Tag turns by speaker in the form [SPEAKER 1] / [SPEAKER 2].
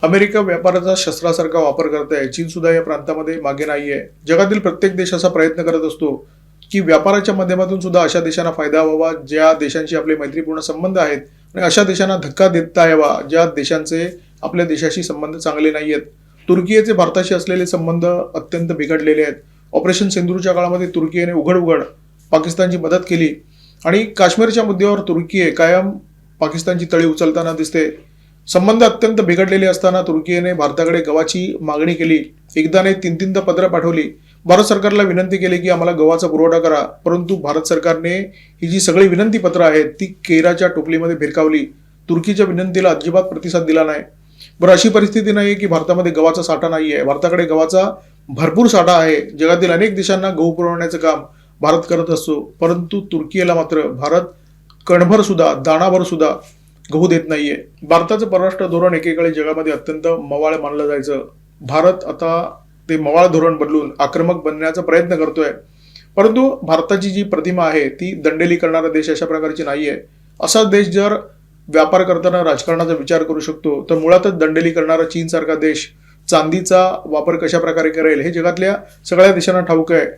[SPEAKER 1] America व्यापाराचा शस्त्रासारखा वापर करत आहे. चीन सुद्धा या प्रांतामध्ये मागे नाहीये. जगातील प्रत्येक देश असा प्रयत्न करत असतो की व्यापाराच्या माध्यमातून सुद्धा अशा देशांना फायदा व्हावा ज्या देशांशी आपले मैत्रीपूर्ण संबंध आहेत आणि अशा देशांना धक्का देता यावा ज्या देशांचे आपल्या देशाशी संबंध चांगले नाहीयेत. तुर्कीचे भारताशी असलेले संबंध अत्यंत बिघडलेले आहेत. ऑपरेशन सिंदूरच्या काळामध्ये तुर्कीने उघड पाकिस्तानची मदत केली आणि काश्मीरच्या मुद्द्यावर तुर्की कायम पाकिस्तानची तळी उचलताना दिसते. संबंध अत्यंत बिघडलेले असताना तुर्कीने भारताकडे गव्हाची मागणी केली. एकदा नाही तीन पत्र पाठवली. भारत सरकारला विनंती केली की आम्हाला गव्हाचा पुरवठा करा, परंतु भारत सरकारने ही जी सगळी विनंती पत्र आहेत ती केराच्या टोपलीमध्ये भिरकावली. तुर्कीच्या विनंतीला अजिबात प्रतिसाद दिला नाही. बरं, अशी परिस्थिती नाही की भारतामध्ये गव्हाचा साठा नाहीये. भारताकडे गव्हाचा भरपूर साठा आहे. जगातील अनेक देशांना गहू पुरवण्याचं काम भारत करत असतो, परंतु तुर्कीला मात्र भारत कणभर सुद्धा दाणाभर सुद्धा गहू देत नाहीये. भारताचं परराष्ट्र धोरण एकेकाळी जगामध्ये अत्यंत मवाळ मानलं जायचं. भारत आता ते मवाळ धोरण बदलून आक्रमक बनण्याचा प्रयत्न करतोय, परंतु भारताची जी प्रतिमा आहे ती दंडेली करणारा देश अशा प्रकारची नाहीये. असा देश जर व्यापार करताना राजकारणाचा विचार करू शकतो तर मुळातच दंडेली करणारा चीन सारखा देश चांदीचा वापर कशा प्रकारे करेल हे जगातल्या सगळ्या देशांना ठाऊक आहे.